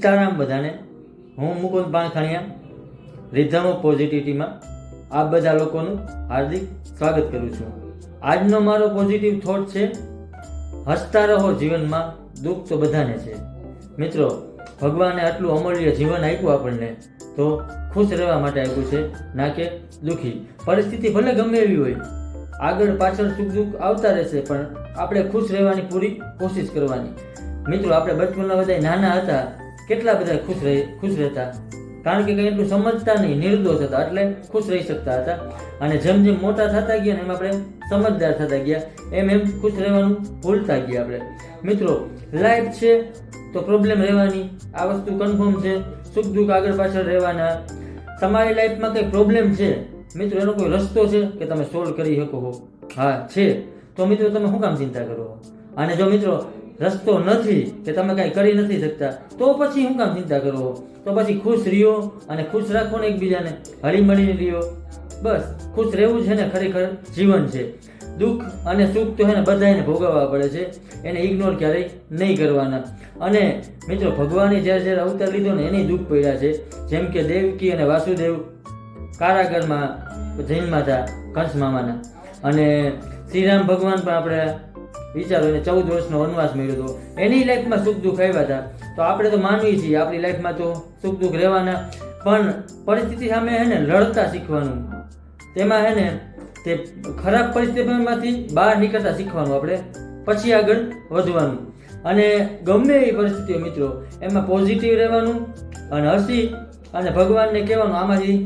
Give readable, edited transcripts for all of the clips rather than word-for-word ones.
સીતારામ બધાને. હું Mukund પાણખાણીયા, rhythm of પોઝિટિવિટીમાં આપ બધા લોકોનું હાર્દિક સ્વાગત કરું છું. આજનો મારો પોઝિટિવ થોટ છે, હસતા રહો જીવનમાં, દુઃખ તો બધાને છે. મિત્રો, ભગવાને આટલું અમૂલ્ય જીવન આપ્યું આપણને તો ખુશ રહેવા માટે આપ્યું છે, ના કે દુઃખી. પરિસ્થિતિ ભલે ગમે એવી હોય, આગળ પાછળ સુખ દુઃખ આવતા રહેશે, પણ આપણે ખુશ રહેવાની પૂરી કોશિશ કરવાની. મિત્રો, આપણે બચપનમાં બધા નાના હતા, કેટલા બધા ખુશ રહેતા, કારણ કે કંઈ એટલું સમજતા નહીં, નિર્દોષ હતા, એટલે ખુશ રહી શકતા હતા. અને જેમ જેમ મોટા થતા ગયા ને એમ આપણે સમજદાર થતા ગયા, એમ ખુશ રહેવાનું ભૂલતા ગયા આપણે. મિત્રો, લાઈફ છે તો પ્રોબ્લેમ રહેવાની, આ વસ્તુ કન્ફર્મ છે. સુખ દુઃખ આગળ પાછળ રહેવાના. તમારી લાઈફમાં કંઈ પ્રોબ્લેમ છે મિત્રો, એનો કોઈ રસ્તો છે કે તમે સોલ્વ કરી શકો? હા છે. તો મિત્રો, તમે શું કામ ચિંતા કરો? અને જો મિત્રો રસ્તો નથી કે તમે કાંઈ કરી નથી શકતા, તો પછી શું કામ ચિંતા કરો? તો પછી ખુશ રહ્યો અને ખુશ રાખો ને એકબીજાને, હળીમળીને રહ્યો. બસ ખુશ રહેવું છે ને ખરેખર જીવન છે. દુઃખ અને સુખ તો એને બધાને ભોગવવા પડે છે, એને ઇગ્નોર ક્યારેય નહીં કરવાના. અને મિત્રો, ભગવાને જ્યારે જ્યારે અવતાર લીધો ને એની દુઃખ પડ્યા છે. જેમ કે દેવકી અને વાસુદેવ કારાગરમાં જન્મા હતા કંસ મામાના, અને શ્રીરામ ભગવાન પણ આપણે વિચારો એને 14 વર્ષનો વનવાસ મળ્યો હતો, એની લાઈફમાં સુખ દુઃખ આવ્યા હતા. તો આપણે તો માનવી છીએ આપણી લાઈફમાં તો સુખ દુઃખ રહેવાના, પણ પરિસ્થિતિ સામે હે ને લડતા શીખવાનું. તેમાં હે ને તે ખરાબ પરિસ્થિતિમાંથી બહાર નીકળતા શીખવાનું, આપણે પછી આગળ વધવાનું. અને ગમે એવી પરિસ્થિતિઓ મિત્રો, એમાં પોઝિટિવ રહેવાનું અને હસી અને ભગવાનને કહેવાનું આમાંથી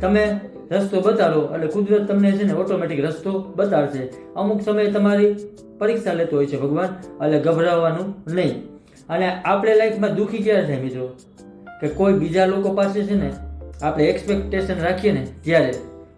તમે રસ્તો બતાડો, એટલે કુદરત તમને છે ને ઓટોમેટિક રસ્તો બતાડશે. અમુક સમયે તમારી પરીક્ષા લેતો હોય છે ભગવાન, એટલે ગભરાવાનું નહીં. અને આપણે લાઈફમાં દુઃખી ક્યારે થાય મિત્રો, કે કોઈ બીજા લોકો પાસે છે ને આપણે એક્સપેક્ટેશન રાખીએ ને ત્યારે,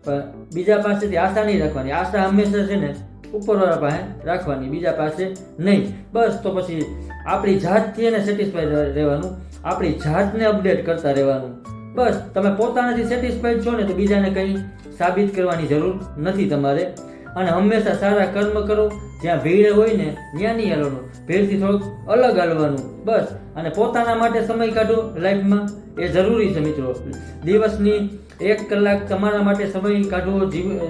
પણ બીજા પાસેથી આશા નહીં રાખવાની. આશા હંમેશા છે ને ઉપરવાળા પાસે રાખવાની, બીજા પાસે નહીં. બસ તો પછી આપણી જાતથી એને સેટિસ્ફાઈડ રહેવાનું, આપણી જાતને અપડેટ કરતા રહેવાનું. બસ તમે પોતાનાથી સેટિસ્ફાઈડ છો ને તો બીજાને કંઈ સાબિત કરવાની જરૂર નથી તમારે. અને હંમેશા સારા કર્મ કરો, જ્યાં ભીડ હોય ને ત્યાં નહીં હાલવાનું, ભીડથી થોડુંક અલગ હાલવાનું. બસ, અને પોતાના માટે સમય કાઢો લાઈફમાં, એ જરૂરી છે મિત્રો. દિવસની 1 કલાક તમારા માટે સમય કાઢવો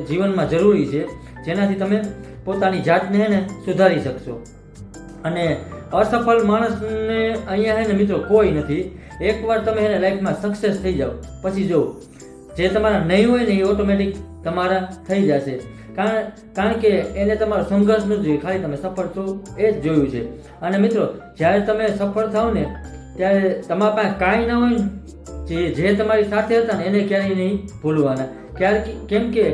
જીવનમાં જરૂરી છે, જેનાથી તમે પોતાની જાતને હે ને સુધારી શકશો. અને અસફળ માણસને અહીંયા હે ને મિત્રો કોઈ નથી. એકવાર તમે એને લાઈફમાં સક્સેસ થઈ જાઓ પછી જો જે તમારા નહીં હોય ને એ ઓટોમેટિક તમારા થઈ જશે. કારણ કે એને તમારો સંઘર્ષ નથી જોયું, ખાલી તમે સફળ છો એ જ જોયું છે. અને મિત્રો, જ્યારે તમે સફળ થાવ ને ત્યારે તમારા પાસે કાંઈ ના હોય ને, જે તમારી સાથે હતા ને એને ક્યારેય નહીં ભૂલવાના. કેમ કે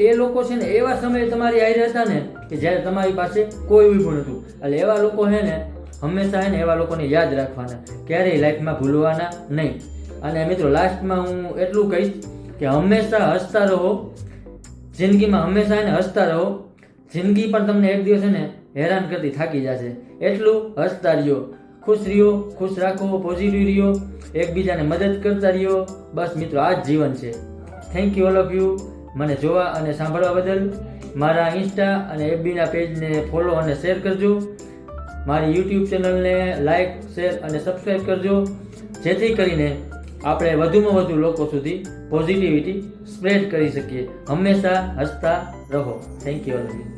એ લોકો છે ને એવા સમયે તમારી હારે હતા ને કે જ્યારે તમારી પાસે કોઈ ઊભું નહોતું. એટલે એવા લોકો છે ને હંમેશા છે ને એવા લોકોને યાદ રાખવાના, ક્યારેય લાઈફમાં ભૂલવાના નહીં. અને મિત્રો, લાસ્ટમાં હું એટલું કહીશ કે હંમેશા હસતા રહો જિંદગીમાં, હંમેશા એને હસતા રહો. જિંદગી પણ તમને એક દિવસ એને હેરાન કરતી થાકી જશે, એટલું હસતા રહ્યો, ખુશ રહ્યો, ખુશ રાખો, પોઝિટિવ રહ્યો, એકબીજાને મદદ કરતા રહ્યો. બસ મિત્રો, આ જ જીવન છે. Thank you all of you મને જોવા અને સાંભળવા બદલ. મારા ઇન્સ્ટા અને એફબીના પેજને ફોલો અને શેર કરજો. મારી યુટ્યુબ ચેનલને લાઇક, શેર અને સબસ્ક્રાઈબ કરજો, જેથી કરીને આપણે વધુમાં વધુ લોકો સુધી પોઝિટિવિટી સ્પ્રેડ કરી શકીએ. હંમેશા હસતા રહો. Thank you all of you.